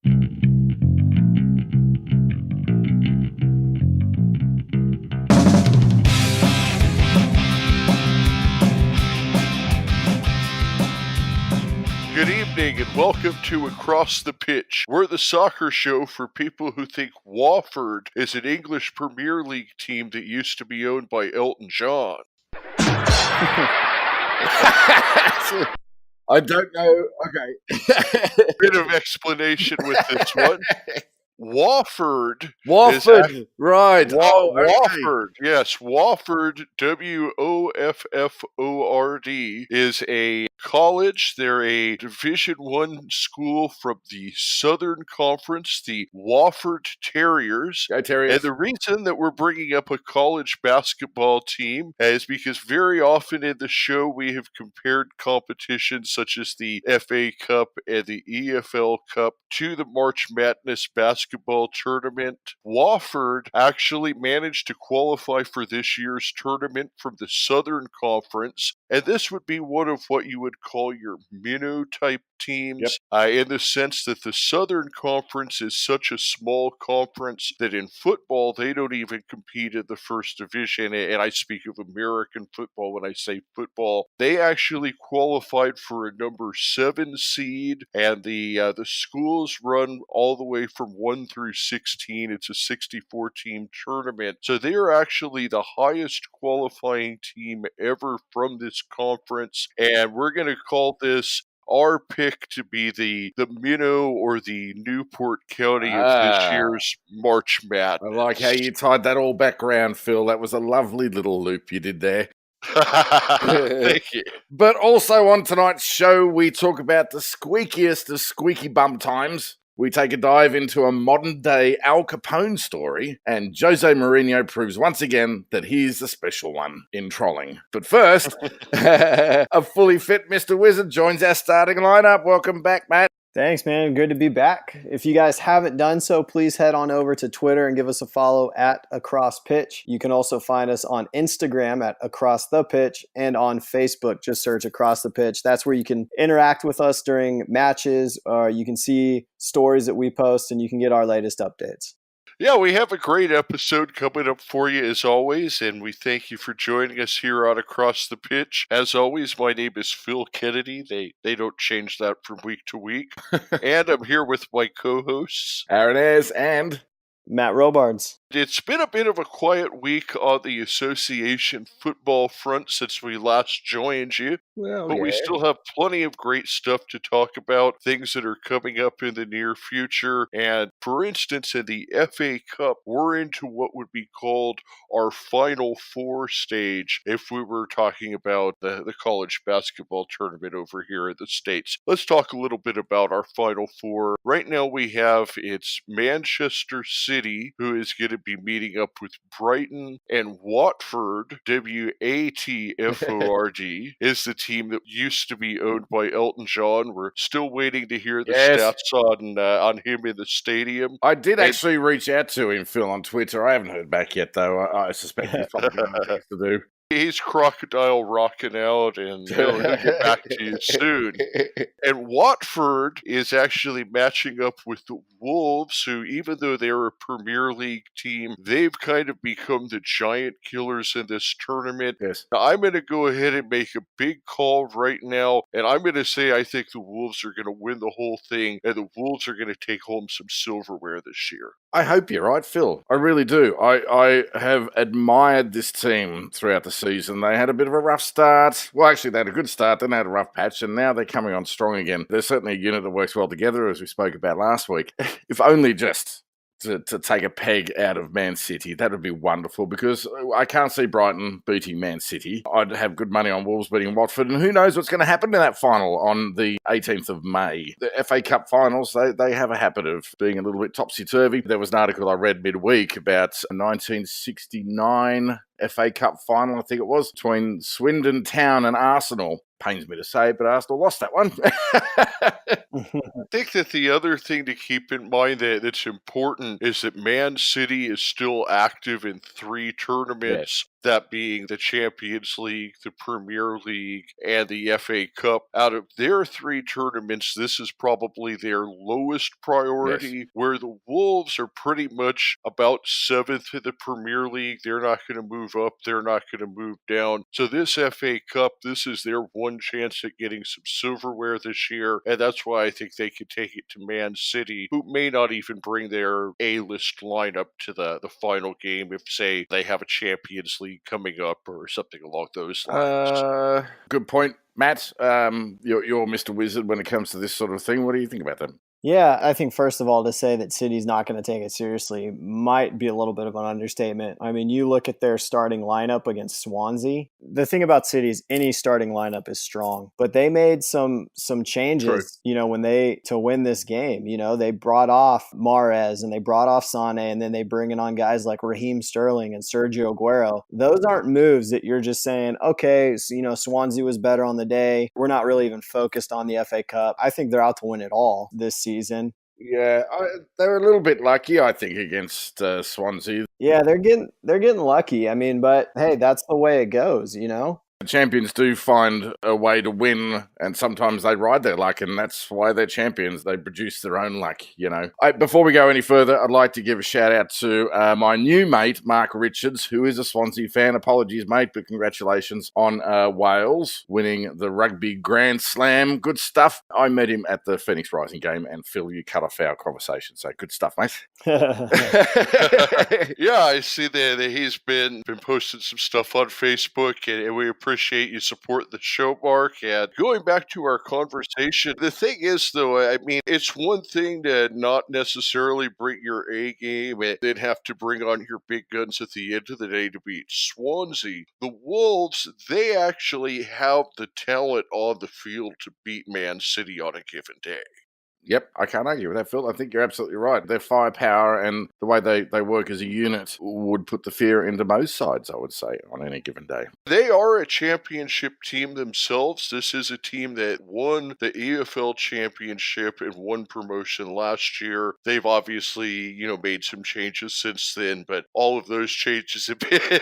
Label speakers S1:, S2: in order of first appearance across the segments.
S1: Good evening and welcome to Across the Pitch. We're the soccer show for people who think Watford is an English Premier League team that used to be owned by Elton John.
S2: I don't know. Okay.
S1: Bit of explanation with this one. Watford.
S2: Right.
S1: Wofford, yes. Wofford, Wofford, is a college. They're a Division I school from the Southern Conference, the Wofford Terriers.
S2: Go Terriers.
S1: And the reason that we're bringing up a college basketball team is because very often in the show we have compared competitions such as the FA Cup and the EFL Cup to the March Madness basketball tournament. Wofford actually managed to qualify for this year's tournament from the Southern Conference, and this would be one of what you would call your minnow type teams, in the sense that the Southern Conference is such a small conference that in football they don't even compete in the first division, and I speak of American football when I say football. They actually qualified for a number 7 seed, and the schools run all the way from 1 through 16. It's a 64-team tournament, so they are actually the highest qualifying team ever from this conference, and we're going to call this our pick to be the minnow or the Newport County of this year's March Madness.
S2: I like how you tied that all back around, Phil. That was a lovely little loop you did there.
S1: Thank you.
S2: But also on tonight's show, we talk about the squeakiest of squeaky bum times. We take a dive into a modern-day Al Capone story, and Jose Mourinho proves once again that he's the special one in trolling. But first, a fully fit Mr. Wizard joins our starting lineup. Welcome back, Matt.
S3: Thanks, man. Good to be back. If you guys haven't done so, please head on over to Twitter and give us a follow at Across Pitch. You can also find us on Instagram at Across the Pitch and on Facebook. Just search Across the Pitch. That's where you can interact with us during matches, or you can see stories that we post, and you can get our latest updates.
S1: Yeah, we have a great episode coming up for you as always, and we thank you for joining us here on Across the Pitch. As always, my name is Phil Kennedy. They don't change that from week to week. And I'm here with my co-hosts,
S2: Arran and
S3: Matt Robards.
S1: It's been a bit of a quiet week on the association football front since we last joined you, but we still have plenty of great stuff to talk about, things that are coming up in the near future. And for instance, in the FA Cup, we're into what would be called our Final Four stage if we were talking about the college basketball tournament over here in the States. Let's talk a little bit about our Final Four. Right now we have, it's Manchester City, who is going to be meeting up with Brighton, and Watford, Watford, is the team that used to be owned by Elton John. We're still waiting to hear the stats on him in the stadium.
S2: I did actually reach out to him, Phil, on Twitter. I haven't heard back yet, though. I suspect he's probably got things to do.
S1: He's crocodile rocking out, and he'll get back to you soon. And Watford is actually matching up with the Wolves, who, even though they're a Premier League team, they've kind of become the giant killers in this tournament.
S2: Yes.
S1: Now, I'm going to go ahead and make a big call right now, and I'm going to say I think the Wolves are going to win the whole thing, and the Wolves are going to take home some silverware this year.
S2: I hope you're right, Phil. I really do. I have admired this team throughout the season. They had a bit of a rough start. Well, actually, they had a good start, then they had a rough patch, and now they're coming on strong again. They're certainly a unit that works well together, as we spoke about last week. If only just to take a peg out of Man City, that would be wonderful, because I can't see Brighton beating Man City. I'd have good money on Wolves beating Watford, and who knows what's going to happen in that final on the 18th of May. The FA Cup finals, they have a habit of being a little bit topsy-turvy. There was an article I read midweek about a 1969 FA Cup final, I think it was, between Swindon Town and Arsenal. Pains me to say it, but Arsenal lost that one.
S1: I think that the other thing to keep in mind that's important is that Man City is still active in 3 tournaments. that being the Champions League, the Premier League, and the FA Cup. Out of their three tournaments, this is probably their lowest priority, where the Wolves are pretty much about seventh in the Premier League. They're not going to move up. They're not going to move down. So this FA Cup, this is their one chance at getting some silverware this year, and that's why I think they could take it to Man City, who may not even bring their A-list lineup to the final game if, say, they have a Champions League coming up or something along those lines.
S2: Good point, Matt. You're Mr. Wizard when it comes to this sort of thing. What do you think about them?
S3: Yeah, I think first of all, to say that City's not going to take it seriously might be a little bit of an understatement. I mean, you look at their starting lineup against Swansea. The thing about City is any starting lineup is strong, but they made some changes, when to win this game. They brought off Mahrez and they brought off Sane, and then they bring in on guys like Raheem Sterling and Sergio Aguero. Those aren't moves that you're just saying, okay, so, Swansea was better on the day. We're not really even focused on the FA Cup. I think they're out to win it all this season.
S2: Yeah, they're a little bit lucky, I think, against Swansea.
S3: Yeah, they're getting lucky. I mean, but hey, that's the way it goes,
S2: The champions do find a way to win, and sometimes they ride their luck, and that's why they're champions. They produce their own luck, Before we go any further, I'd like to give a shout out to my new mate, Mark Richards, who is a Swansea fan. Apologies, mate, but congratulations on Wales winning the Rugby Grand Slam. Good stuff. I met him at the Phoenix Rising game, and Phil, you cut off our conversation, so good stuff, mate.
S1: Yeah, I see that he's been posting some stuff on Facebook, and we appreciate you support the show, Mark. And going back to our conversation, the thing is, though, I mean, it's one thing to not necessarily bring your A game and then have to bring on your big guns at the end of the day to beat Swansea. The Wolves, they actually have the talent on the field to beat Man City on a given day.
S2: Yep, I can't argue with that, Phil. I think you're absolutely right. Their firepower and the way they work as a unit would put the fear into most sides, I would say, on any given day.
S1: They are a championship team themselves. This is a team that won the EFL Championship and won promotion last year. They've obviously, made some changes since then, but all of those changes have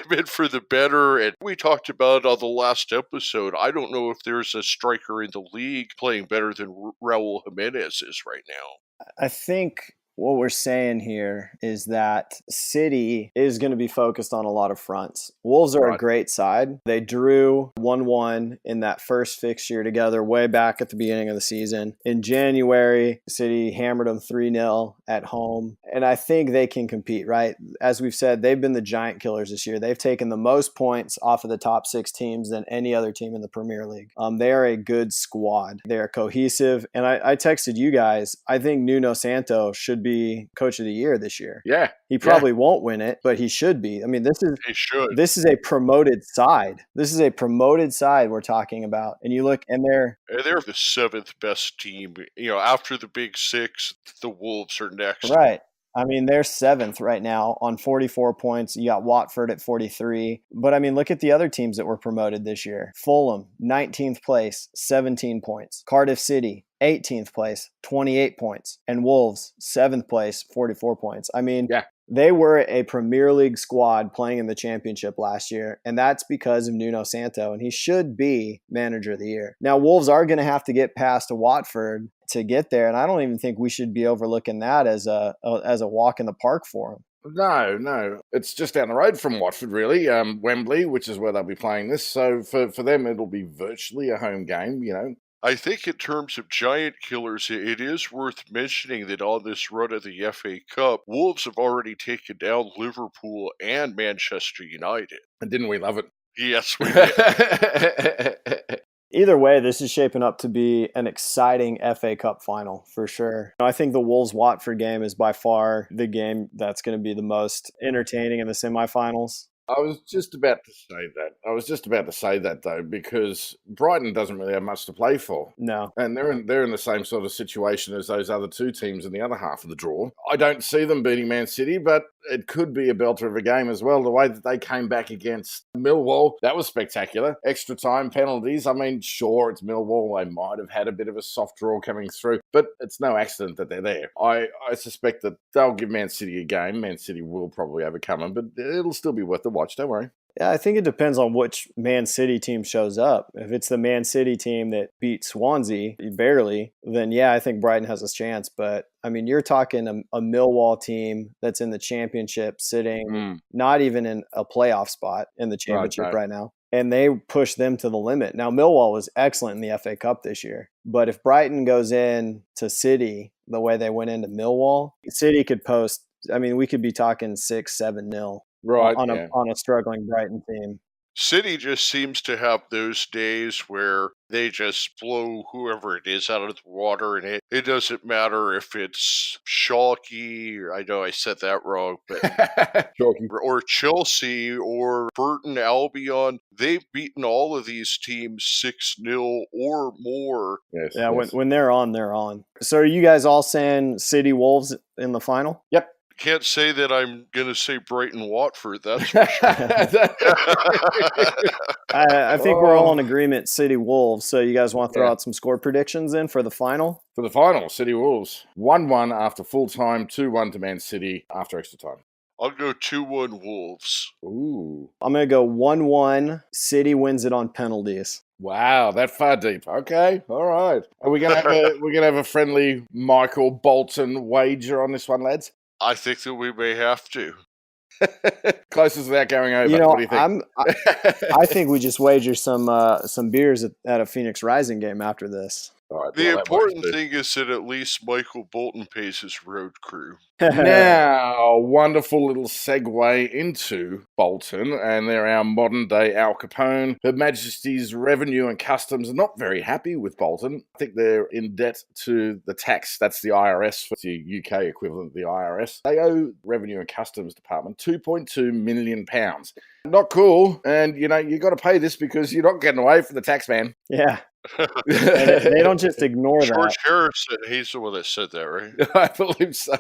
S1: been for the better. And we talked about it on the last episode. I don't know if there's a striker in the league playing better than Raul Jimenez is right now.
S3: I think what we're saying here is that City is going to be focused on a lot of fronts. Wolves are a great side. They drew 1-1 in that first fixture together way back at the beginning of the season. In January, City hammered them 3-0 at home. And I think they can compete, right? As we've said, they've been the giant killers this year. They've taken the most points off of the top 6 teams than any other team in the Premier League. They are a good squad. They are cohesive. And I texted you guys, I think Nuno Santo should be coach of the year this year.
S2: Yeah.
S3: He probably won't win it, but he should be. I mean, this is a promoted side. This is a promoted side we're talking about. And you look, and they're
S1: the 7th best team. After the Big Six, the Wolves are next.
S3: Right. I mean, they're 7th right now on 44 points. You got Watford at 43. But, I mean, look at the other teams that were promoted this year. Fulham, 19th place, 17 points. Cardiff City, 18th place, 28 points. And Wolves, 7th place, 44 points. I mean, they were a Premier League squad playing in the Championship last year, and that's because of Nuno Santo, and he should be manager of the year. Now, Wolves are going to have to get past Watford to get there, and I don't even think we should be overlooking that as a walk in the park for them.
S2: No. It's just down the road from Watford, really. Wembley, which is where they'll be playing this. So for them, it'll be virtually a home game,
S1: I think in terms of giant killers, it is worth mentioning that on this run of the FA Cup, Wolves have already taken down Liverpool and Manchester United.
S2: And didn't we love it?
S1: Yes, we did.
S3: Either way, this is shaping up to be an exciting FA Cup final for sure. I think the Wolves-Watford game is by far the game that's going to be the most entertaining in the semifinals.
S2: I was just about to say that. Though, because Brighton doesn't really have much to play for.
S3: No.
S2: And they're in the same sort of situation as those other two teams in the other half of the draw. I don't see them beating Man City, but it could be a belter of a game as well. The way that they came back against Millwall, that was spectacular. Extra time, penalties. I mean, sure, it's Millwall. They might have had a bit of a soft draw coming through, but it's no accident that they're there. I suspect that they'll give Man City a game. Man City will probably overcome them, but it'll still be worth the watch. Don't worry.
S3: Yeah, I think it depends on which Man City team shows up. If it's the Man City team that beat Swansea barely, then yeah, I think Brighton has a chance. But I mean, you're talking a Millwall team that's in the championship, sitting not even in a playoff spot in the championship right now. And they push them to the limit. Now, Millwall was excellent in the FA Cup this year. But if Brighton goes in to City the way they went into Millwall, City could post, I mean, we could be talking 6-7-0 on a struggling Brighton team.
S1: City just seems to have those days where they just blow whoever it is out of the water, and it doesn't matter if it's Schalke, or I know I said that wrong, but or Chelsea or Burton Albion. They've beaten all of these teams 6-0 or more.
S2: Yes.
S3: When they're on, they're on. So are you guys all saying City Wolves in the final?
S2: Yep.
S1: Can't say that I'm going to say Brighton Watford, that's for sure.
S3: I think we're all in agreement, City Wolves. So you guys want to throw out some score predictions in for the final?
S2: For the final, City Wolves. 1-1 after full time, 2-1 to Man City after extra time.
S1: I'll go 2-1 Wolves.
S2: Ooh.
S3: I'm going to go 1-1. City wins it on penalties.
S2: Wow, that far deep. Okay, all right. Are we gonna have a friendly Michael Bolton wager on this one, lads?
S1: I think that we may have to.
S2: Closest without going over.
S3: You know,
S2: what do you think?
S3: I think we just wager some beers at a Phoenix Rising game after this.
S2: Right,
S1: the important thing is that at least Michael Bolton pays his road crew.
S2: Now, wonderful little segue into Bolton, and they're our modern-day Al Capone. Her Majesty's Revenue and Customs are not very happy with Bolton. I think they're in debt to the tax. That's the IRS, for the UK equivalent of the IRS. They owe Revenue and Customs Department £2.2 million. Not cool, and you got to pay this because you're not getting away from the tax man.
S3: Yeah. They don't just ignore
S1: George Harrison, he's the one that said that, right?
S2: I believe so.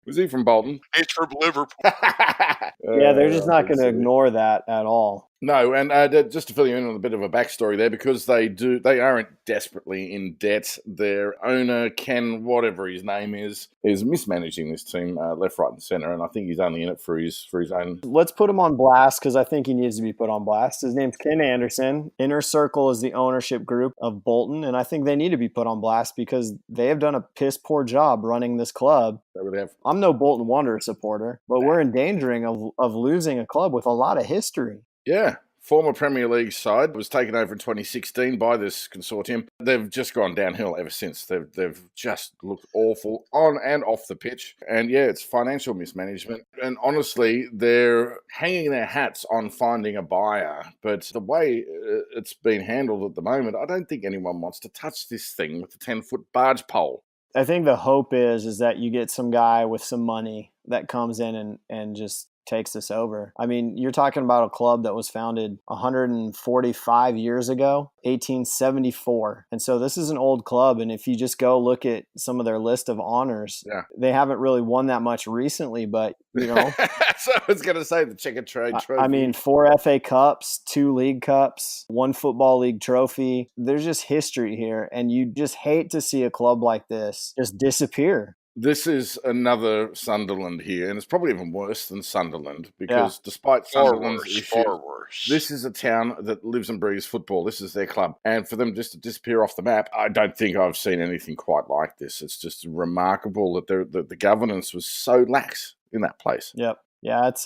S2: Was he from Bolton?
S1: He's from Liverpool.
S3: Yeah, they're just not going to ignore that at all.
S2: No, and just to fill you in on a bit of a backstory there, because they aren't desperately in debt. Their owner, Ken, whatever his name is mismanaging this team left, right, and centre, and I think he's only in it for his own.
S3: Let's put him on blast because I think he needs to be put on blast. His name's Ken Anderson. Inner Circle is the ownership group of Bolton, and I think they need to be put on blast because they have done a piss poor job running this club.
S2: They really have.
S3: I'm no Bolton Wanderers supporter, but we're endangering of losing a club with a lot of history.
S2: Yeah. Former Premier League side was taken over in 2016 by this consortium. They've just gone downhill ever since. They've just looked awful on and off the pitch. And yeah, it's financial mismanagement. And honestly, they're hanging their hats on finding a buyer. But the way it's been handled at the moment, I don't think anyone wants to touch this thing with a 10-foot barge pole.
S3: I think the hope is that you get some guy with some money that comes in and just takes this over. I mean, you're talking about a club that was founded 145 years ago, 1874. And so this is an old club. And if you just go look at some of their list of honors, they haven't really won that much recently, but
S2: So I was going to say the chicken trade trophy.
S3: I mean, 4 FA Cups, 2 League Cups, 1 Football League trophy. There's just history here. And you just hate to see a club like this just disappear.
S2: This is another Sunderland here, and it's probably even worse than Sunderland because despite Sunderland's issues, this is a town that lives and breathes football. This is their club. And for them just to disappear off the map, I don't think I've seen anything quite like this. It's just remarkable that the governance was so lax in that place.
S3: Yep. Yeah, it's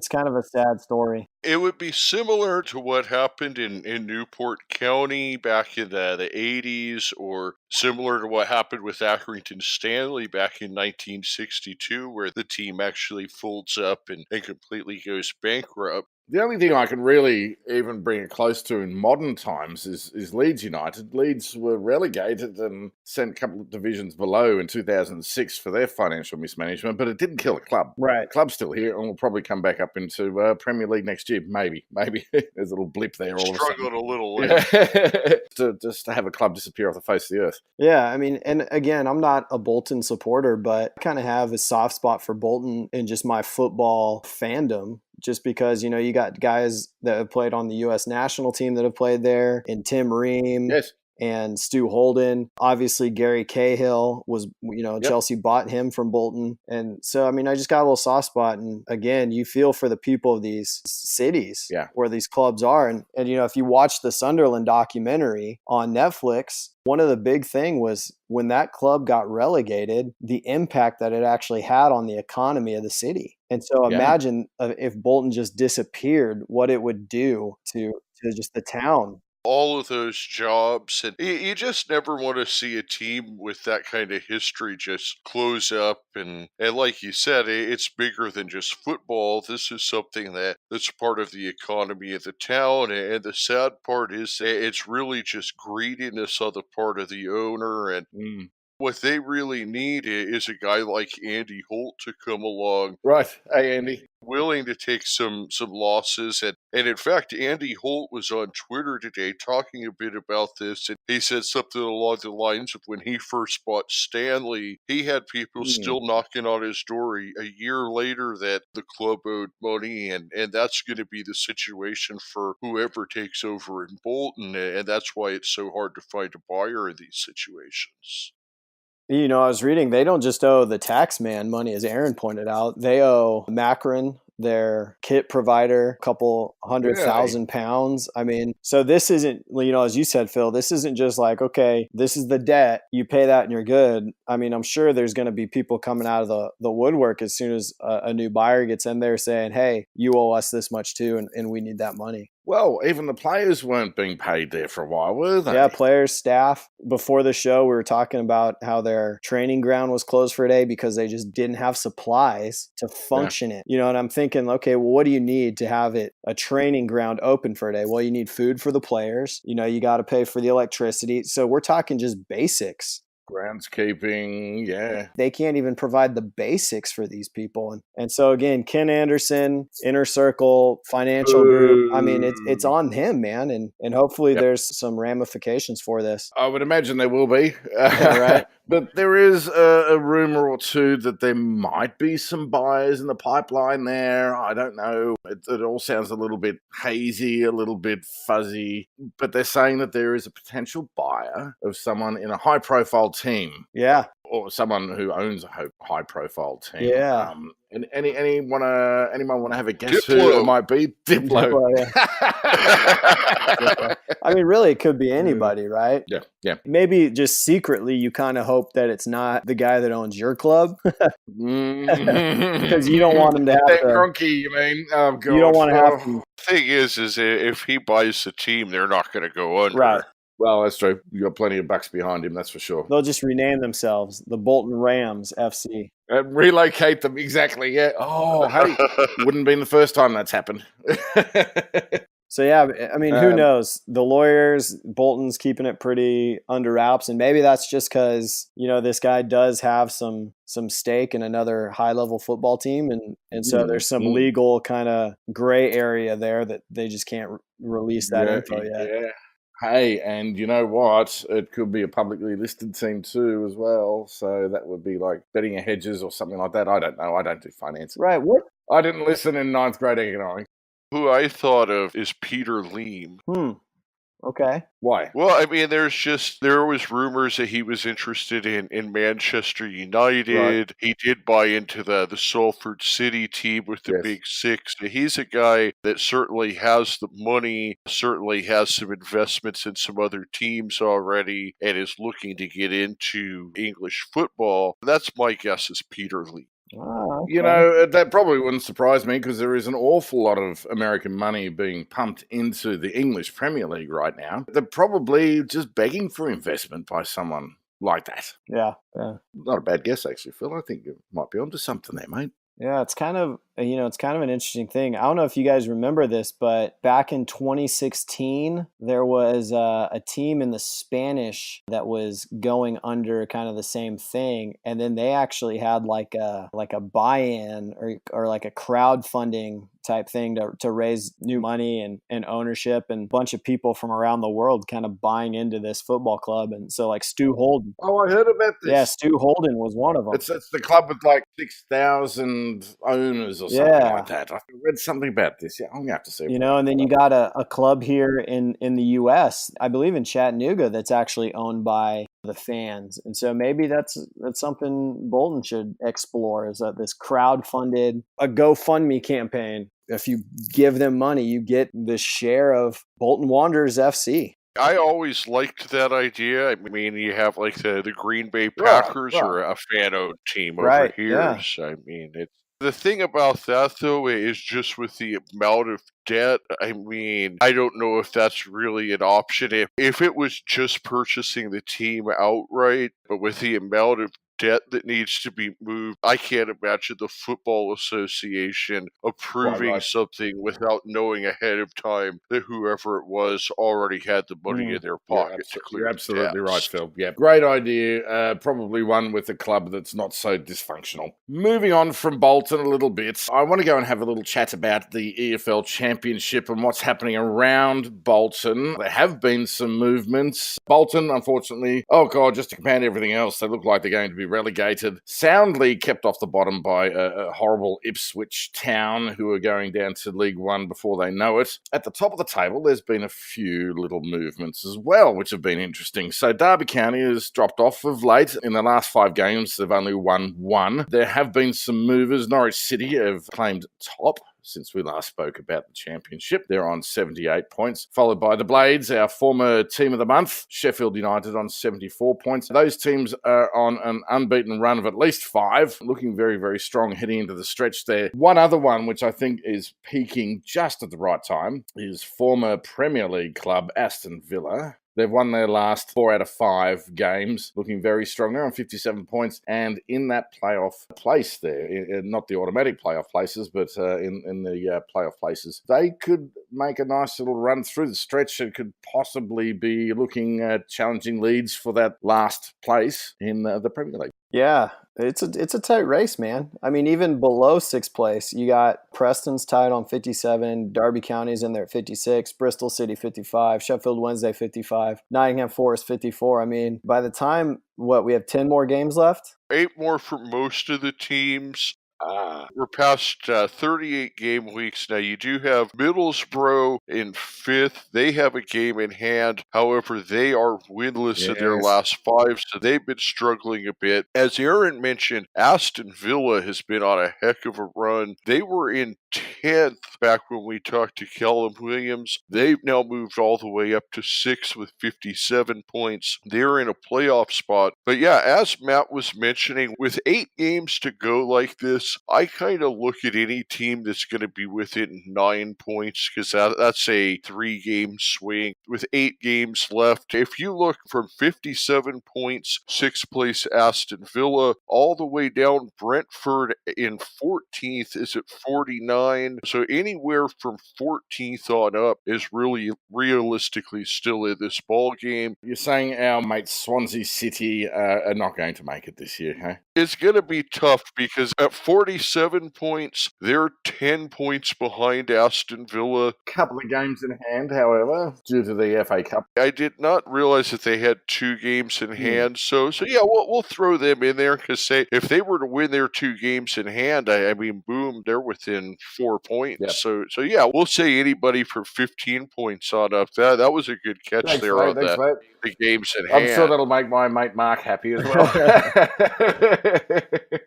S3: kind of a sad story.
S1: It would be similar to what happened in Newport County back in the 80s, or similar to what happened with Accrington Stanley back in 1962, where the team actually folds up and completely goes bankrupt.
S2: The only thing I can really even bring it close to in modern times is Leeds United. Leeds were relegated and sent a couple of divisions below in 2006 for their financial mismanagement, but it didn't kill the club.
S3: Right.
S2: The club's still here and will probably come back up into Premier League next year. Maybe. There's a little blip there all of a sudden.
S1: Struggled a little later.
S2: Just to have a club disappear off the face of the earth.
S3: Yeah, I mean, and again, I'm not a Bolton supporter, but I kind of have a soft spot for Bolton in just my football fandom. Just because, you got guys that have played on the U.S. national team that have played there, and Tim Ream, and Stu Holden. Obviously, Gary Cahill was,
S2: Yep.
S3: Chelsea bought him from Bolton. And so, I mean, I just got a little soft spot. And again, you feel for the people of these cities where these clubs are. And, if you watch the Sunderland documentary on Netflix, one of the big thing was when that club got relegated, the impact that it actually had on the economy of the city. And so imagine if Bolton just disappeared, what it would do to just the town.
S1: All of those jobs, and you just never want to see a team with that kind of history just close up. And like you said, it's bigger than just football. This is something that's part of the economy of the town. And the sad part is it's really just greediness on the part of the owner. And what they really need is a guy like Andy Holt to come along.
S2: Right. Hey, Andy.
S1: Willing to take some losses. And in fact, Andy Holt was on Twitter today talking a bit about this. And he said something along the lines of when he first bought Stanley, he had people still knocking on his door a year later that the club owed money. And that's going to be the situation for whoever takes over in Bolton. And that's why it's so hard to find a buyer in these situations.
S3: I was reading, they don't just owe the tax man money, as Aaron pointed out. They owe Macron, their kit provider, a couple £100,000. I mean, so this isn't, as you said, Phil, this isn't just like, okay, this is the debt, you pay that and you're good. I mean, I'm sure there's going to be people coming out of the woodwork as soon as a new buyer gets in there saying, hey, you owe us this much too, and we need that money.
S2: Well, even the players weren't being paid there for a while, were they?
S3: Yeah, players, staff. Before the show, we were talking about how their training ground was closed for a day because they just didn't have supplies to function it. And I'm thinking, okay, well, what do you need to have a training ground open for a day? Well, you need food for the players. You got to pay for the electricity. So we're talking just basics.
S2: Groundskeeping,
S3: They can't even provide the basics for these people. And so, again, Ken Anderson, Inner Circle, Financial Group, I mean, it's on him, man. And hopefully there's some ramifications for this.
S2: I would imagine there will be.
S3: Right.
S2: But there is a rumor or two that there might be some buyers in the pipeline there. I don't know. It all sounds a little bit hazy, a little bit fuzzy. But they're saying that there is a potential buyer of someone in a high-profile team.
S3: Yeah.
S2: Or someone who owns a high-profile team.
S3: Yeah.
S2: And anyone want to have a guess
S1: Diplo.
S2: who it might be? Diplo.
S3: Diplo. I mean, really, it could be anybody, right?
S2: Yeah.
S3: Maybe just secretly, you kind of hope that it's not the guy that owns your club, because you don't want him to have
S2: that
S3: to.
S2: Cronky, you mean? Oh, God.
S3: You don't want to have to.
S1: Thing is if he buys the team, they're not going to go under.
S3: Right.
S2: Well, that's true. You got plenty of bucks behind him, that's for sure.
S3: They'll just rename themselves the Bolton Rams FC.
S2: Relocate them, exactly. Yeah. Oh, hey, wouldn't be the first time that's happened.
S3: So, yeah, I mean, who knows? The lawyers, Bolton's keeping it pretty under wraps. And maybe that's just because, this guy does have some stake in another high-level football team. And so there's some legal kind of gray area there that they just can't release that info yet.
S2: Yeah. Hey, and you know what? It could be a publicly listed team too as well. So that would be like betting a hedges or something like that. I don't know. I don't do finance.
S3: Right. What?
S2: I didn't listen in 9th grade economics.
S1: Who I thought of is Peter Leam.
S3: Okay.
S2: Why?
S1: Well, I mean, there was rumors that he was interested in Manchester United. Right. He did buy into the Salford City team with the Big Six. He's a guy that certainly has the money, certainly has some investments in some other teams already, and is looking to get into English football. That's my guess is Peter Leam.
S3: Oh, okay.
S2: That probably wouldn't surprise me because there is an awful lot of American money being pumped into the English Premier League right now. They're probably just begging for investment by someone like that.
S3: Yeah.
S2: Not a bad guess, actually, Phil. I think you might be onto something there, mate.
S3: Yeah, it's kind of an interesting thing. I don't know if you guys remember this, but back in 2016, there was a team in the Spanish that was going under kind of the same thing. And then they actually had like a buy-in or like a crowdfunding type thing to raise new money and ownership, and a bunch of people from around the world kind of buying into this football club. And so like Stu Holden.
S2: Oh, I heard about this.
S3: Yeah, Stu Holden was one of them.
S2: It's the club with like 6,000 owners or something like that. I read something about this. Yeah, I'm going to have to see.
S3: And then you got a club here in the U.S., I believe in Chattanooga, that's actually owned by the fans. And so maybe that's something Bolton should explore, is that this crowd-funded, a GoFundMe campaign. If you give them money, you get the share of Bolton Wanderers FC.
S1: I always liked that idea. I mean, you have like the Green Bay Packers or a fan-owned team over here.
S3: Yeah.
S1: So, I mean, the thing about that, though, is just with the amount of debt. I mean, I don't know if that's really an option. If it was just purchasing the team outright, but with the amount of debt that needs to be moved, I can't imagine the Football Association approving something without knowing ahead of time that whoever it was already had the money in their pocket to clear.
S2: You're absolutely right, Phil. Yeah, great idea. Probably one with a club that's not so dysfunctional. Moving on from Bolton a little bit, I want to go and have a little chat about the EFL Championship and what's happening around Bolton. There have been some movements. Bolton, unfortunately, just to compare everything else, they look like they're going to be relegated, soundly kept off the bottom by a horrible Ipswich Town, who are going down to League One before they know it. At the top of the table, there's been a few little movements as well, which have been interesting. So Derby County has dropped off of late. In the last 5 games, they've only won 1. There have been some movers. Norwich City have claimed top since we last spoke about the championship. They're on 78 points, followed by the Blades, our former team of the month, Sheffield United on 74 points. Those teams are on an unbeaten run of at least 5, looking very, very strong heading into the stretch there. One other one, which I think is peaking just at the right time, is former Premier League club Aston Villa. They've won their last 4 out of 5 games, looking very strong. They're on 57 points, and in that playoff place there, not the automatic playoff places, but in the playoff places, they could make a nice little run through the stretch and could possibly be looking at challenging Leeds for that last place in the Premier League.
S3: Yeah, it's a tight race, man. I mean, even below 6th place, you got Preston's tied on 57, Derby County's in there at 56, Bristol City 55, Sheffield Wednesday 55, Nottingham Forest 54. I mean, by the time, we have 10 more games left?
S1: 8 more for most of the teams. We're past 38 game weeks now. You do have Middlesbrough in 5th. They have a game in hand. However, they are winless in their last 5, so they've been struggling a bit. As Arran mentioned, Aston Villa has been on a heck of a run. They were in 10th back when we talked to Callum Williams. They've now moved all the way up to 6th with 57 points. They're in a playoff spot. But yeah, as Matt was mentioning, with 8 games to go like this, I kind of look at any team that's going to be within 9 points, because that's a 3-game swing with 8 games left. If you look from 57 points, 6th place Aston Villa, all the way down Brentford in 14th is at 49. So anywhere from 14th on up is really realistically still in this ball game.
S2: You're saying our mates Swansea City are not going to make it this year, huh?
S1: It's going to be tough, because at 47 points, they're 10 points behind Aston Villa.
S2: Couple of games in hand, however, due to the FA Cup.
S1: I did not realize that they had 2 games in hand. So yeah, we'll throw them in there, because if they were to win their 2 games in hand, I mean, boom, they're within 4 points. Yep. So yeah, we'll say anybody from 15 points on up. That was a good catch. Thanks, there on that. Mate. The games in hand.
S2: I'm sure that'll make my mate Mark happy as well.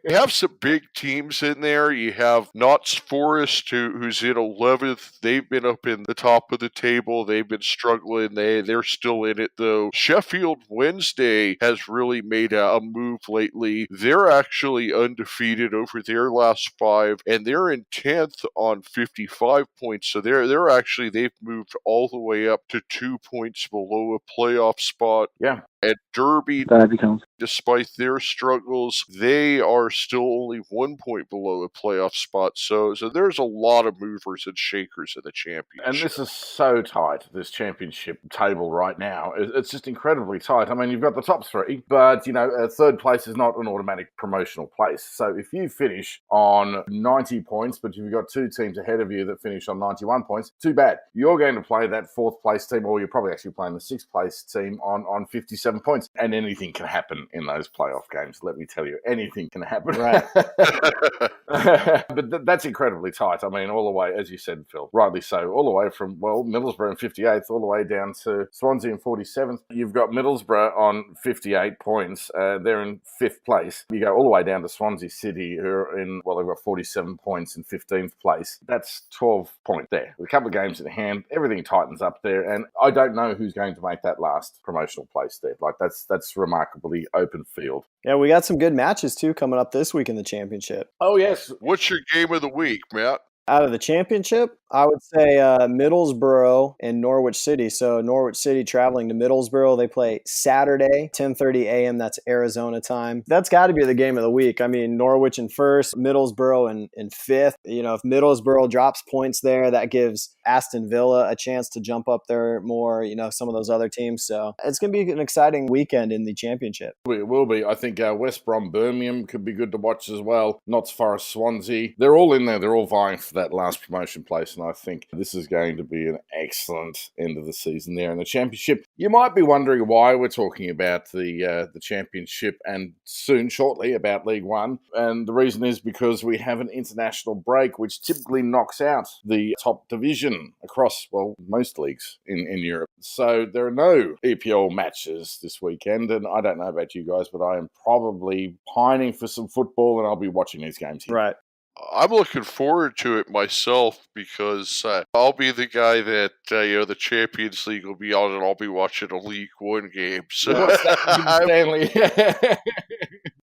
S1: You have some big teams in there. You have Notts Forest, who's in 11th. They've been up in the top of the table. They've been struggling. They're still in it, though. Sheffield Wednesday has really made a move lately. They're actually undefeated over their last 5, and they're in 10th on 55 points. So they've moved all the way up to 2 points below a playoff spot.
S2: Yeah.
S1: At Derby, despite their struggles, they are still only 1 point below a playoff spot. So there's a lot of movers and shakers in the championship.
S2: And this is so tight, this championship table right now. It's just incredibly tight. I mean, you've got the top 3, but, 3rd place is not an automatic promotional place. So if you finish on 90 points, but you've got 2 teams ahead of you that finish on 91 points, too bad. You're going to play that 4th place team, or you're probably actually playing the 6th place team on 57 47 points. And anything can happen in those playoff games, let me tell you. Anything can happen.
S3: Right.
S2: But that's incredibly tight. I mean, all the way, as you said, Phil, rightly so, all the way from, Middlesbrough in 58th, all the way down to Swansea in 47th. You've got Middlesbrough on 58 points. They're in 5th place. You go all the way down to Swansea City, who are in, they've got 47 points in 15th place. That's 12 points there. With a couple of games in hand, everything tightens up there. And I don't know who's going to make that last promotional place there. Like, that's remarkably open field.
S3: Yeah, we got some good matches, too, coming up this week in the championship.
S2: Oh, yes.
S1: What's your game of the week, Matt?
S3: Out of the championship, I would say Middlesbrough and Norwich City. So Norwich City traveling to Middlesbrough. They play Saturday, 10:30 a.m. That's Arizona time. That's got to be the game of the week. I mean, Norwich in first, Middlesbrough in fifth. You know, if Middlesbrough drops points there, that gives Aston Villa a chance to jump up there more, some of those other teams. So it's going to be an exciting weekend in the championship.
S2: It will be. I think West Brom Birmingham could be good to watch as well. Notts Forest Swansea. They're all in there. They're all vying for that last promotion place, and I think this is going to be an excellent end of the season there in the championship. You might be wondering why we're talking about the championship and soon, shortly, about League One, and the reason is because we have an international break which typically knocks out the top division across, most leagues in Europe. So there are no EPL matches this weekend, and I don't know about you guys, but I am probably pining for some football, and I'll be watching these games here.
S3: Right.
S1: I'm looking forward to it myself because I'll be the guy that, the Champions League will be on and I'll be watching a League One game. So
S2: Stanley.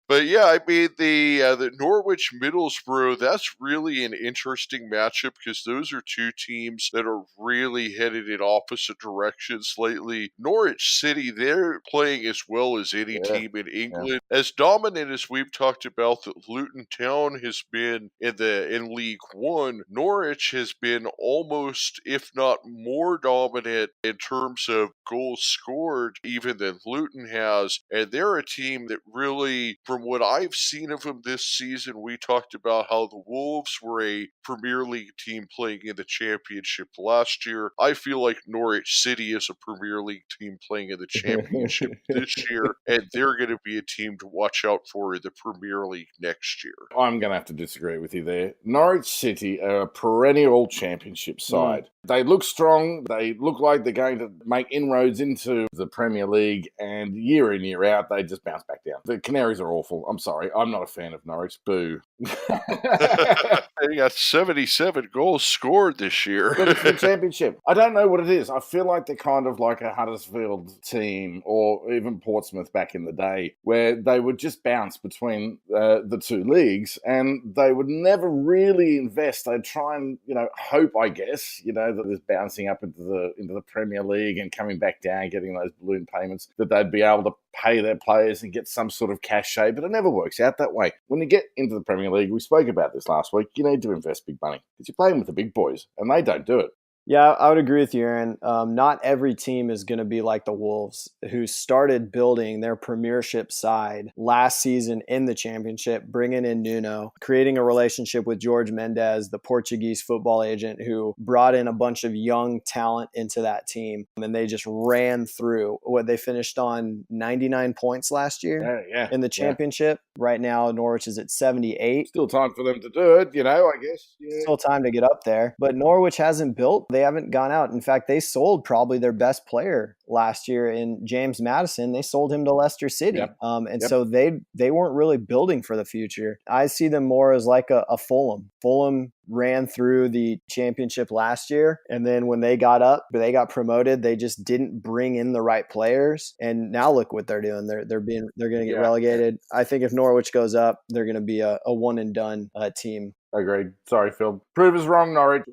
S1: But yeah, I mean, the Norwich Middlesbrough, that's really an interesting matchup because those are two teams that are really headed in opposite directions lately. Norwich City, they're playing as well as any team in England. Yeah. As dominant as we've talked about that Luton Town has been in League One, Norwich has been almost, if not more dominant in terms of goals scored even than Luton has. And they're a team that really, from what I've seen of them this season, we talked about how the Wolves were a Premier League team playing in the Championship last year. I feel like Norwich City is a Premier League team playing in the Championship this year, and they're going to be a team to watch out for in the Premier League next year.
S2: I'm going to have to disagree with you there. Norwich City are a perennial Championship side. They look strong. They look like they're going to make inroads into the Premier League, and year in, year out, they just bounce back down. The Canaries are awful. I'm sorry. I'm not a fan of Norwich. Boo.
S1: They got 77 goals scored this year.
S2: But it's the Championship. I don't know what it is. I feel like they're kind of like a Huddersfield team or even Portsmouth back in the day where they would just bounce between the two leagues and they would never really invest. They'd try and, hope, I guess, that there's bouncing up into the Premier League and coming back down, getting those balloon payments, that they'd be able to pay their players and get some sort of cachet, but it never works out that way. When you get into the Premier League, we spoke about this last week, you need to invest big money because you're playing with the big boys and they don't do it.
S3: Yeah, I would agree with you, Aaron. Not every team is going to be like the Wolves, who started building their premiership side last season in the championship, bringing in Nuno, creating a relationship with Jorge Mendes, the Portuguese football agent, who brought in a bunch of young talent into that team. And they just ran through they finished on 99 points last year in the championship. Yeah. Right now, Norwich is at 78.
S2: Still time for them to do it, I guess. Yeah.
S3: Still time to get up there. But Norwich hasn't built. They haven't gone out. In fact, they sold probably their best player last year in James Maddison. They sold him to Leicester City. Yep. So they weren't really building for the future. I see them more as like a Fulham. Fulham ran through the championship last year, and then when they got promoted, they just didn't bring in the right players. And now look what they're doing. They're going to get relegated. I think if Norwich goes up, they're going to be a one and done team.
S2: Agreed. Sorry, Phil. Prove us wrong, Norwich.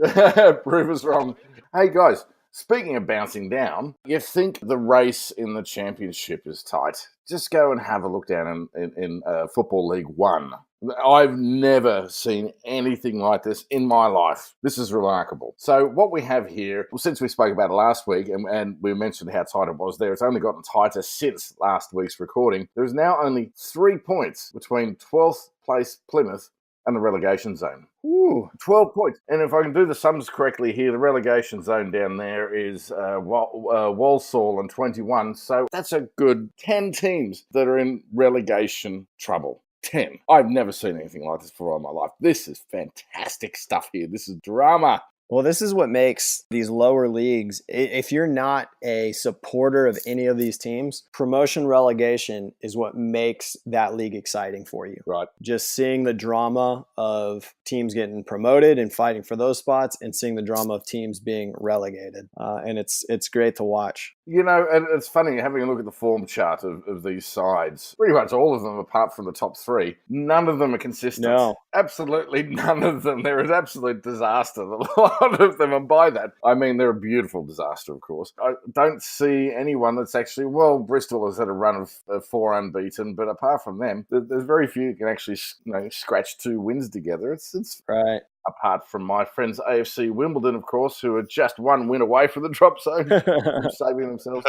S2: Prove us wrong. Hey, guys, speaking of bouncing down, you think the race in the championship is tight. Just go and have a look down in Football League One. I've never seen anything like this in my life. This is remarkable. So what we have here, since we spoke about it last week and we mentioned how tight it was there, it's only gotten tighter since last week's recording. There is now only 3 points between 12th place Plymouth and the relegation zone.
S3: Ooh.
S2: 12 points. And if I can do the sums correctly here, the relegation zone down there is Walsall and 21. So that's a good 10 teams that are in relegation trouble. 10. I've never seen anything like this before in my life. This is fantastic stuff here. This is drama.
S3: Well, this is what makes these lower leagues, if you're not a supporter of any of these teams, promotion relegation is what makes that league exciting for you.
S2: Right.
S3: Just seeing the drama of teams getting promoted and fighting for those spots, and seeing the drama of teams being relegated. And it's great to watch.
S2: You know, and it's funny, having a look at the form chart of these sides, pretty much all of them, apart from the top three, none of them are consistent.
S3: No.
S2: Absolutely none of them. They're an absolute disaster, a lot of them, and by that, I mean they're a beautiful disaster, of course. I don't see anyone that's actually, well, Bristol has had a run of 4 unbeaten, but apart from them, there's very few who can actually scratch 2 wins together. It's
S3: right.
S2: Apart from my friends AFC Wimbledon, of course, who are just 1 win away from the drop zone, from saving themselves.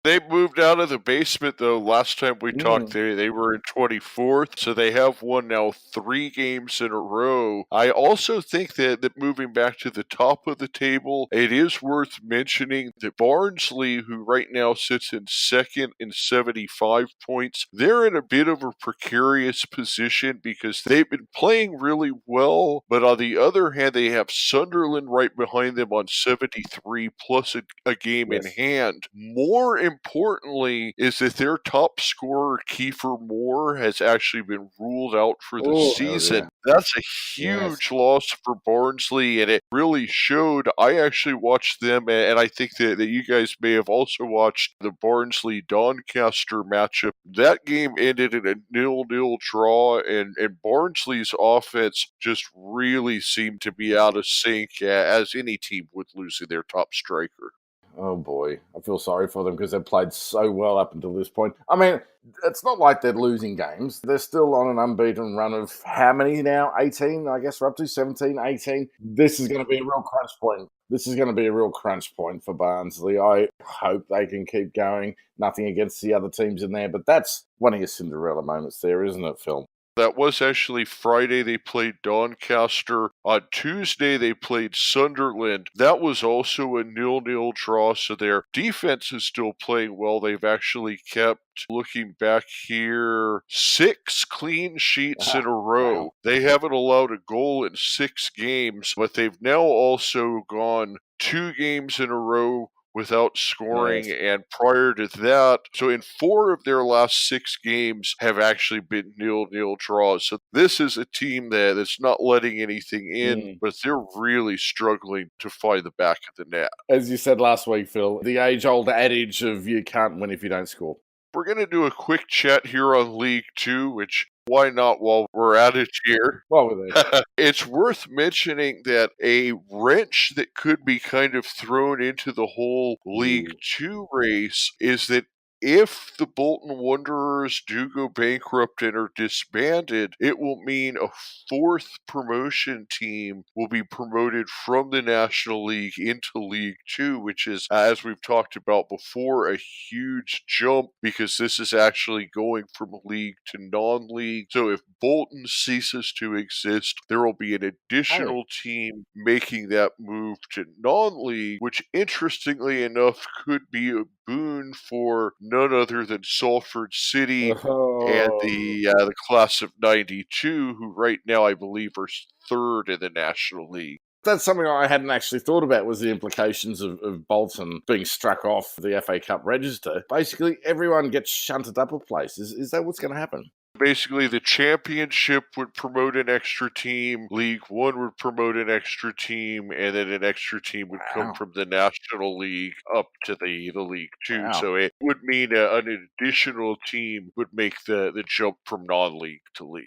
S1: They moved out of the basement, though. Last time we talked, they were in 24th, so they have won now 3 games in a row. I also think that moving back to the top of the table, it is worth mentioning that Barnsley, who right now sits in second in 75 points, they're in a bit of a precarious position because they've been playing really well, but on the other hand, they have Sunderland right behind them on 73 plus a game in hand. More importantly is that their top scorer, Kiefer Moore, has actually been ruled out for the season. That's a huge loss for Barnsley, and it really showed. I actually watched them, and I think that you guys may have also watched the Barnsley-Doncaster matchup. That game ended in a 0-0 draw, and Barnsley's offense just really seemed to be out of sync, as any team would losing their top striker.
S2: Oh boy, I feel sorry for them because they've played so well up until this point. I mean, it's not like they're losing games. They're still on an unbeaten run of how many now? 18, I guess we're up to 17, 18. This is going to be a real crunch point. This is going to be a real crunch point for Barnsley. I hope they can keep going. Nothing against the other teams in there, but that's one of your Cinderella moments there, isn't it, Phil?
S1: That was actually Friday they played Doncaster. On Tuesday they played Sunderland. That was also a 0-0 draw, so their defense is still playing well. They've actually kept, looking back here, 6 clean sheets in a row. Wow. They haven't allowed a goal in 6 games, but they've now also gone 2 games in a row without scoring, and prior to that, so in 4 of their last 6 games have actually been 0-0 draws. So this is a team that's not letting anything in, but they're really struggling to find the back of the net.
S2: As you said last week, Phil, the age-old adage of you can't win if you don't score.
S1: We're going to do a quick chat here on League 2, which why not while we're at it here?
S2: While we're there.
S1: It's worth mentioning that a wrench that could be kind of thrown into the whole League 2 race is that if the Bolton Wanderers do go bankrupt and are disbanded, it will mean a 4th promotion team will be promoted from the National League into League 2, which is, as we've talked about before, a huge jump because this is actually going from league to non-league. So if Bolton ceases to exist, there will be an additional team making that move to non-league, which interestingly enough could be a boon for none other than Salford City and the class of 92, who right now I believe are 3rd in the National League.
S2: That's something I hadn't actually thought about, was the implications of Bolton being struck off the FA Cup register. Basically, everyone gets shunted up a place. Is that what's going to happen?
S1: Basically, the Championship would promote an extra team, League 1 would promote an extra team, and then an extra team would come from the National League up to the League 2. So it would mean an additional team would make the jump from non-league to league.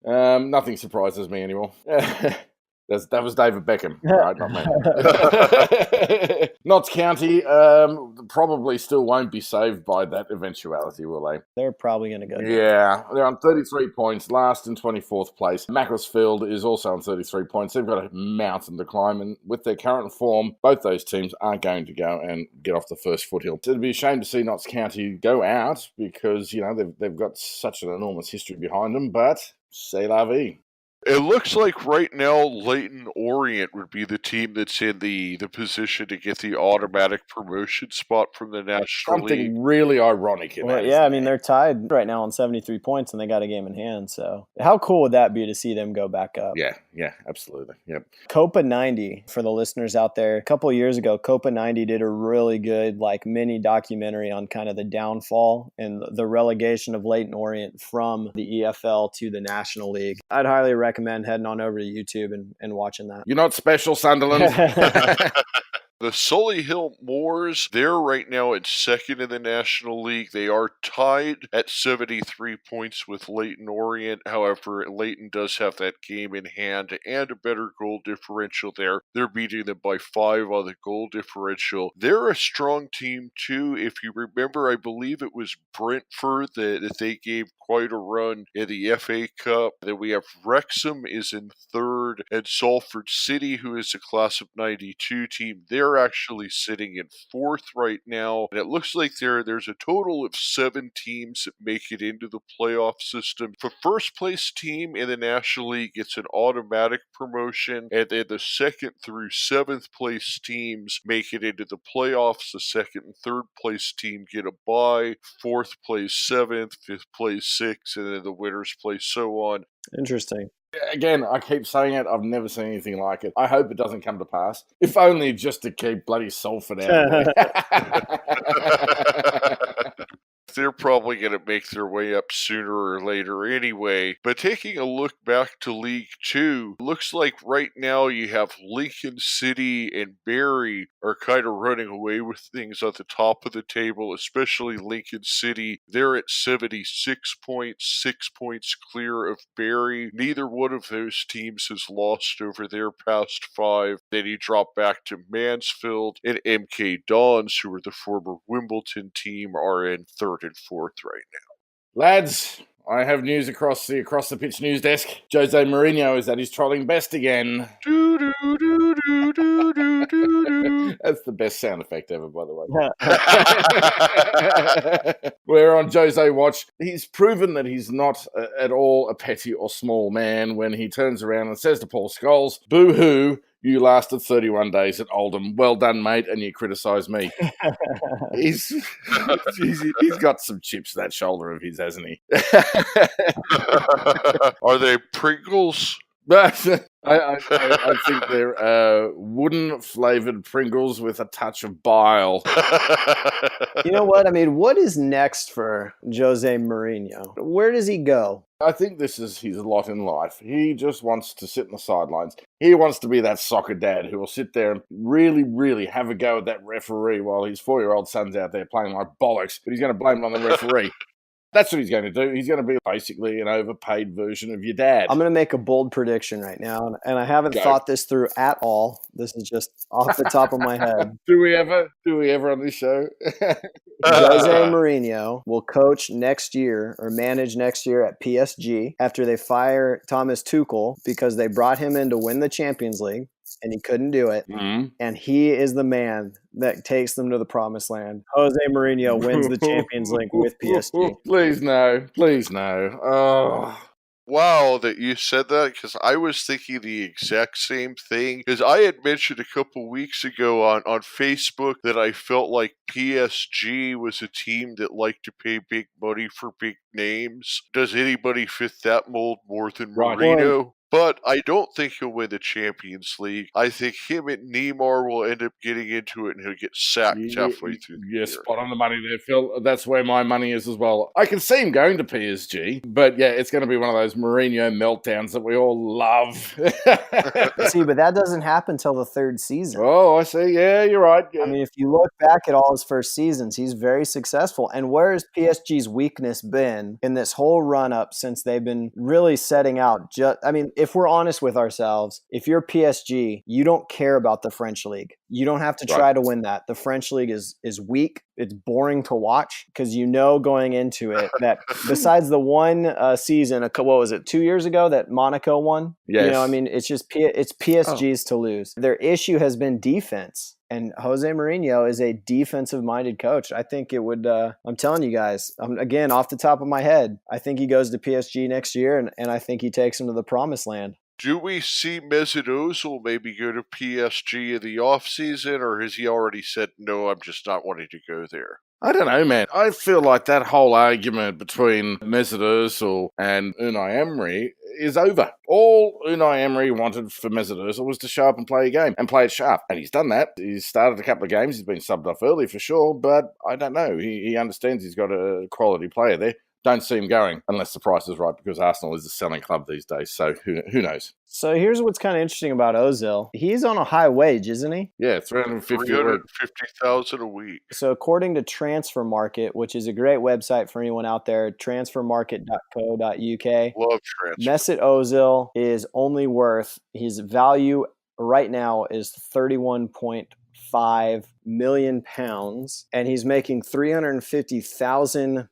S2: Nothing surprises me anymore. That was David Beckham, right? Not me. Notts County probably still won't be saved by that eventuality, will they?
S3: They're probably going to go down.
S2: Yeah, they're on 33 points, last in 24th place. Macclesfield is also on 33 points. They've got a mountain to climb, and with their current form, both those teams are going to go and get off the first foothill. It'd be a shame to see Notts County go out because, you know, they've got such an enormous history behind them, but c'est la vie.
S1: It looks like right now Leighton Orient would be the team that's in the position to get the automatic promotion spot from the National League.
S2: Something really ironic in
S3: Well,
S2: that.
S3: yeah,
S2: isn't
S3: I mean,
S2: there?
S3: they're tied right now on 73 points, and they got a game in hand. So, how cool would that be to see them go back up?
S2: Yeah, absolutely. Yep.
S3: Copa 90, for the listeners out there, a couple of years ago, Copa 90 did a really good like mini documentary on kind of the downfall and the relegation of Leighton Orient from the EFL to the National League. I'd highly recommend heading on over to YouTube and watching that.
S2: You're not special, Sunderland.
S1: The Solihull Moors, they're right now at second in the National League. They are tied at 73 points with Leighton Orient. However, Leighton does have that game in hand and a better goal differential there. They're beating them by 5 on the goal differential. They're a strong team too. If you remember, I believe it was Brentford that they gave quite a run in the FA Cup. Then we have Wrexham is in third, and Salford City, who is a class of 92 team, they're actually sitting in fourth right now. And it looks like there's a total of 7 teams that make it into the playoff system. The first place team in the National League gets an automatic promotion, and then the second through 7th place teams make it into the playoffs. The second and third place team get a bye, 4th place 7th, 5th place 6th, and then the winners play so on.
S3: Interesting.
S2: Again, I keep saying it. I've never seen anything like it. I hope it doesn't come to pass. If only just to keep bloody Salford out of there.
S1: They're probably going to make their way up sooner or later anyway. But taking a look back to League 2, looks like right now you have Lincoln City and Barry are kind of running away with things at the top of the table, especially Lincoln City. They're at 76 points, 6 points clear of Barry. Neither one of those teams has lost over their past 5. Then you drop back to Mansfield, and MK Dons, who are the former Wimbledon team, are in 3rd and 4th right now.
S2: Lads, I have news across the pitch news desk. Jose Mourinho is at his trolling best again. That's the best sound effect ever, by the way. We're on Jose watch. He's proven that he's not at all a petty or small man when he turns around and says to Paul Scholes, "Boo-hoo, you lasted 31 days at Oldham. Well done, mate, and you criticise me." He's got some chips that shoulder of his, hasn't he?
S1: Are they Pringles?
S2: I think they're wooden-flavoured Pringles with a touch of bile.
S3: You know what? I mean, what is next for Jose Mourinho? Where does he go?
S2: I think this is his lot in life. He just wants to sit in the sidelines. He wants to be that soccer dad who will sit there and really, really have a go at that referee while his 4-year-old son's out there playing like bollocks, but he's going to blame it on the referee. That's what he's going to do. He's going to be basically an overpaid version of your dad.
S3: I'm going to make a bold prediction right now, and I haven't thought this through at all. This is just off the top of my head.
S2: Do we ever on this show?
S3: Jose Mourinho will coach next year or manage next year at PSG after they fire Thomas Tuchel because they brought him in to win the Champions League and he couldn't do it.
S2: Mm-hmm.
S3: And he is the man that takes them to the promised land. Jose Mourinho wins the Champions League with PSG.
S2: Please no. Oh.
S1: Wow, that you said that, because I was thinking the exact same thing. Because I had mentioned a couple weeks ago on Facebook that I felt like PSG was a team that liked to pay big money for big names. Does anybody fit that mold more than Mourhino? But I don't think he'll win the Champions League. I think him and Neymar will end up getting into it and he'll get sacked halfway through the year.
S2: Spot on the money there, Phil. That's where my money is as well. I can see him going to PSG, but yeah, it's going to be one of those Mourinho meltdowns that we all love.
S3: See, but that doesn't happen till the 3rd season.
S2: Oh, I see. Yeah, you're right. Yeah.
S3: I mean, if you look back at all his first seasons, he's very successful. And where has PSG's weakness been in this whole run-up since they've been really setting out? If we're honest with ourselves, if you're PSG, you don't care about the French league. You don't have to try to win that. The French league is weak. It's boring to watch because you know going into it that besides the one season, what was it, 2 years ago that Monaco won?
S2: Yes.
S3: You know, I mean, it's just it's PSG's to lose. Their issue has been defense. And Jose Mourinho is a defensive-minded coach. I think it would, I'm telling you guys, again, off the top of my head, I think he goes to PSG next year, and I think he takes him to the promised land.
S1: Do we see Mesut Ozil maybe go to PSG in the offseason, or has he already said, no, I'm just not wanting to go there?
S2: I don't know, man. I feel like that whole argument between Mesut Ozil and Unai Emery is over. All Unai Emery wanted for Mesut Ozil was to show up and play a game and play it sharp. And he's done that. He's started a couple of games. He's been subbed off early for sure, but I don't know. He understands he's got a quality player there. Don't see him going unless the price is right, because Arsenal is a selling club these days. So who knows?
S3: So here's what's kind of interesting about Ozil. He's on a high wage, isn't he?
S2: Yeah, $350,000
S1: a week.
S3: So according to Transfer Market, which is a great website for anyone out there, transfermarket.co.uk.
S1: Love transfer.
S3: Mesut Ozil is only worth, his value right now is £31.5 million, and he's making £350,000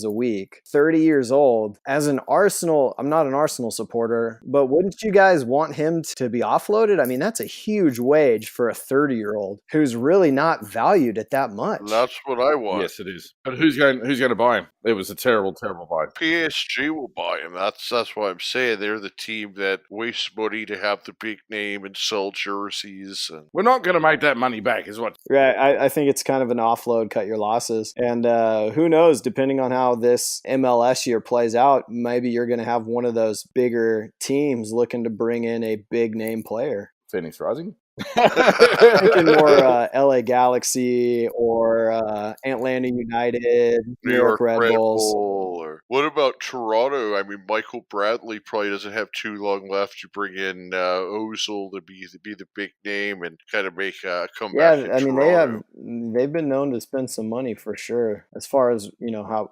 S3: a week, 30 years old. As an Arsenal, I'm not an Arsenal supporter, but wouldn't you guys want him to be offloaded? I mean, that's a huge wage for a 30-year-old who's really not valued at that much.
S1: That's what I want.
S2: Yes, it is. But who's going to buy him? It was a terrible buy.
S1: PSG will buy him. That's what I'm saying. They're the team that wastes money to have the big name and sell jerseys. And
S2: we're not going to make that money back, is what.
S3: Right. I think it's kind of an offload, cut your losses. And who knows, depending on how this MLS year plays out, maybe you're going to have one of those bigger teams looking to bring in a big name player.
S2: Phoenix Rising?
S3: Thinking more LA Galaxy or Atlanta United, New York Red Bulls.
S1: Or what about Toronto? I mean, Michael Bradley probably doesn't have too long left to bring in Ozil to be the big name and kind of make a comeback.
S3: Yeah, I mean they've been known to spend some money for sure. As far as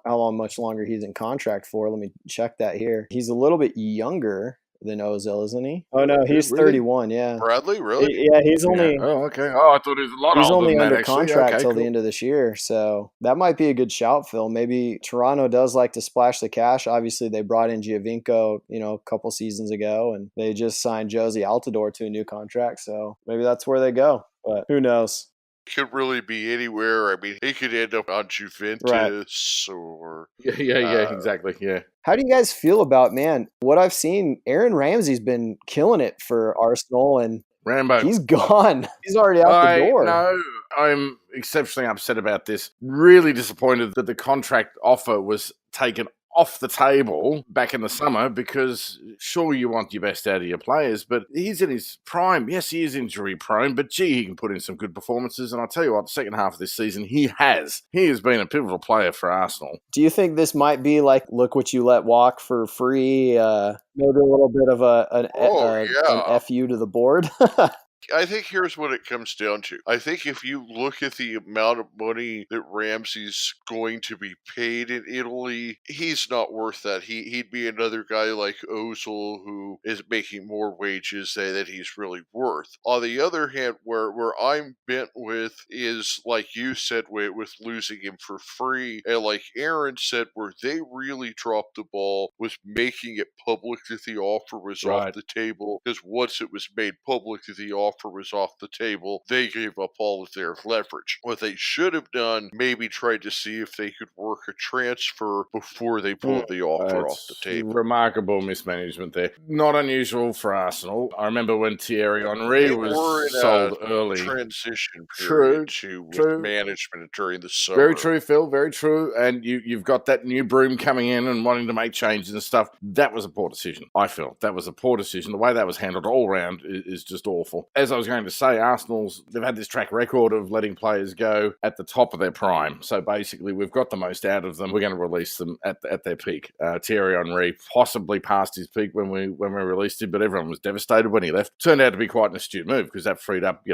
S3: how much longer he's in contract for, let me check that here. He's a little bit younger than Ozil, isn't he? Oh no, he's
S2: really?
S3: 31. Yeah,
S1: Bradley, really?
S3: Yeah, he's only.
S2: Yeah. Oh, okay. Oh, I thought he was a lot older.
S3: He's only
S2: than
S3: under
S2: that,
S3: contract till
S2: cool.
S3: the end of this year, so that might be a good shout, Phil. Maybe Toronto does like to splash the cash. Obviously, they brought in Giovinco, a couple seasons ago, and they just signed Josie Altidore to a new contract. So maybe that's where they go. But who knows?
S1: Could really be anywhere. I mean, he could end up on Juventus or...
S2: Yeah, exactly, yeah.
S3: How do you guys feel about, what I've seen? Aaron Ramsey's been killing it for Arsenal, and
S2: Rambo.
S3: He's gone. He's already out the door.
S2: No, I'm exceptionally upset about this. Really disappointed that the contract offer was taken off the table back in the summer, because sure, you want your best out of your players, but he's in his prime. Yes, he is injury prone, but gee, he can put in some good performances. And I'll tell you what, the second half of this season, he has been a pivotal player for Arsenal.
S3: Do you think this might be like, look what you let walk for free? Maybe a little bit of an FU to the board?
S1: I think here's what it comes down to. I think if you look at the amount of money that Ramsey's going to be paid in Italy, he's not worth that. He'd be another guy like Ozil who is making more wages than he's really worth. On the other hand, where I'm bent with is, like you said, with losing him for free, and like Arran said, where they really dropped the ball was making it public that the offer was off the table, because once it was made public that the offer was off the table, they gave up all of their leverage. What they should have done, maybe tried to see if they could work a transfer before they pulled the offer off the table.
S2: Remarkable mismanagement there. Not unusual for Arsenal. I remember when Thierry Henry was sold early.
S1: Transition period with management during the summer.
S2: Very true, Phil. Very true. And you've got that new broom coming in and wanting to make changes and stuff. That was a poor decision. I feel that was a poor decision. The way that was handled all around is just awful. As I was going to say, they've had this track record of letting players go at the top of their prime. So basically, we've got the most out of them. We're going to release them at their peak. Thierry Henry possibly passed his peak when we released him, but everyone was devastated when he left. Turned out to be quite an astute move, because that freed up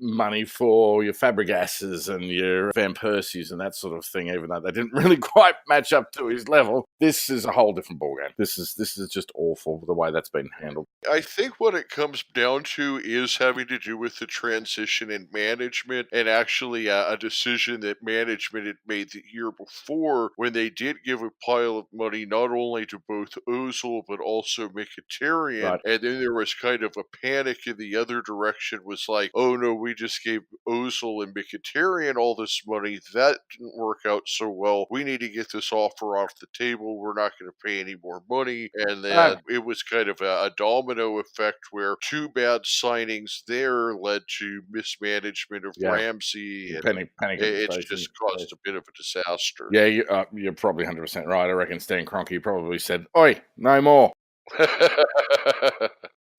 S2: money for your Fabregases and your Van Persies and that sort of thing, even though they didn't really quite match up to his level. This is a whole different ballgame. This is just awful, the way that's been handled.
S1: I think what it comes down to is how having to do with the transition in management, and actually a decision that management had made the year before when they did give a pile of money not only to both Ozil but also Mkhitaryan.
S2: Right.
S1: And then there was kind of a panic in the other direction, was like, oh no, we just gave Ozil and Mkhitaryan all this money. That didn't work out so well. We need to get this offer off the table. We're not going to pay any more money. And then it was kind of a domino effect where two bad signings there led to mismanagement of Ramsey, and
S2: panic at the
S1: it's
S2: station.
S1: just caused a bit of a disaster.
S2: Yeah, you're probably 100% right. I reckon Stan Kroenke probably said, "Oi, no more."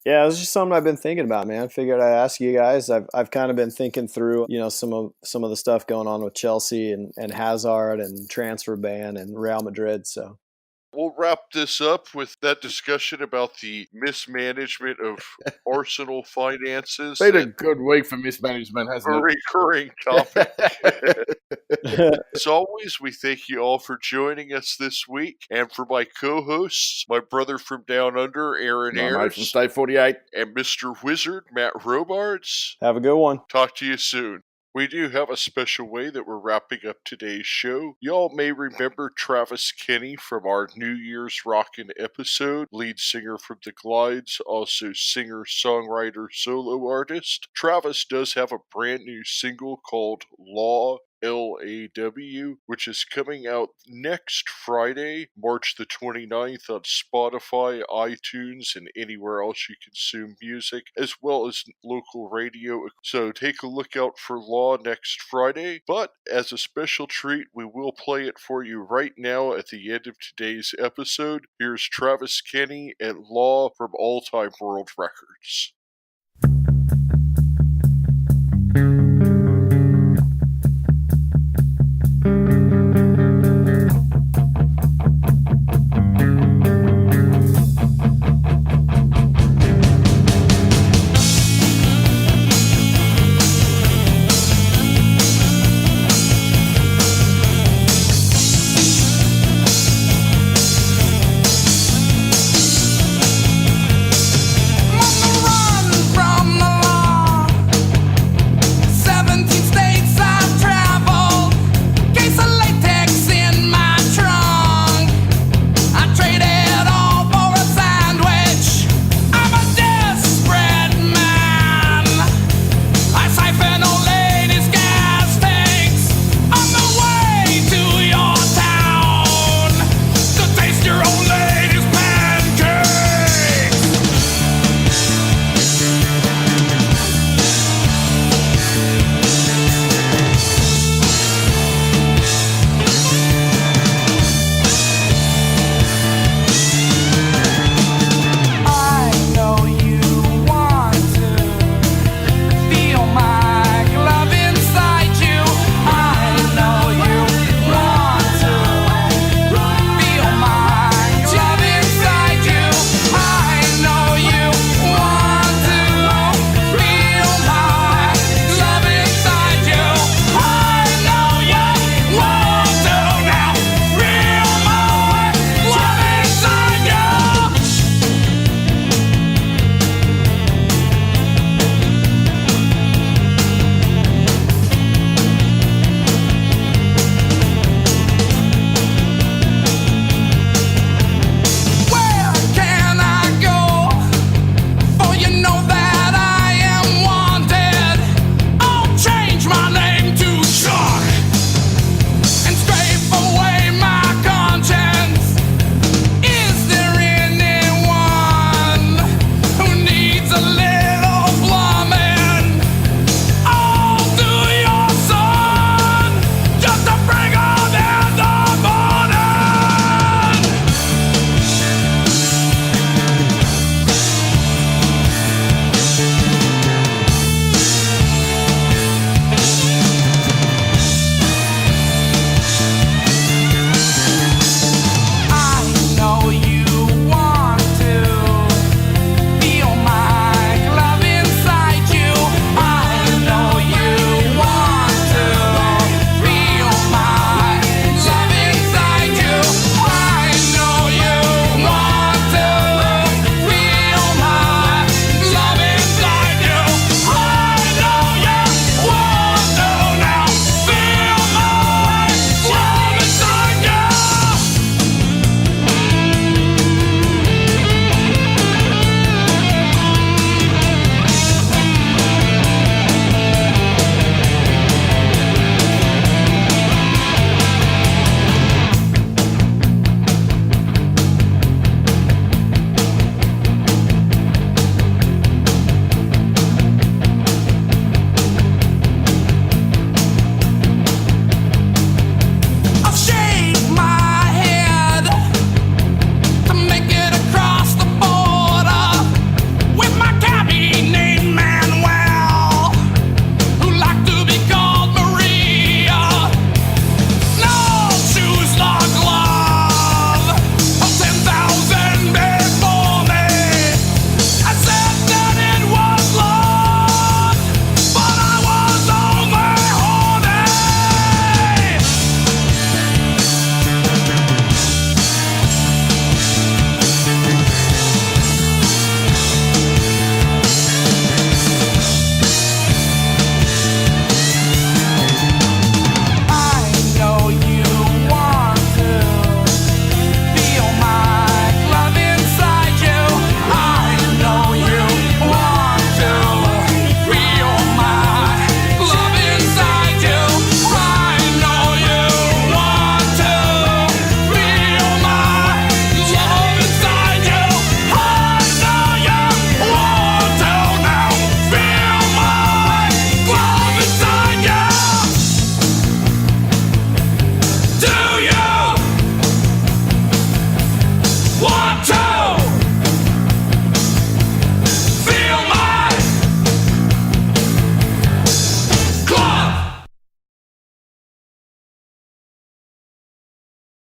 S3: Yeah, it was just something I've been thinking about, man. I figured I'd ask you guys. I've kind of been thinking through, some of the stuff going on with Chelsea and Hazard and transfer ban and Real Madrid. So
S1: we'll wrap this up with that discussion about the mismanagement of Arsenal finances.
S2: Been a good week for mismanagement, hasn't
S1: A
S2: it?
S1: recurring topic. As always, we thank you all for joining us this week. And for my co-hosts, my brother from down under, Aaron
S2: My mate
S1: Ayers,
S2: from State 48.
S1: and Mr. Wizard, Matt Robards.
S3: Have a good one.
S1: Talk to you soon. We do have a special way that we're wrapping up today's show. Y'all may remember Travis Kenny from our New Year's Rockin' episode, lead singer from The Glides, also singer, songwriter, solo artist. Travis does have a brand new single called L.A.W, which is coming out next Friday, March the 29th on Spotify, iTunes, and anywhere else you consume music, as well as local radio. So take a look out for Law next Friday. But as a special treat, we will play it for you right now at the end of today's episode. Here's Travis Kenny and Law from All Time World Records.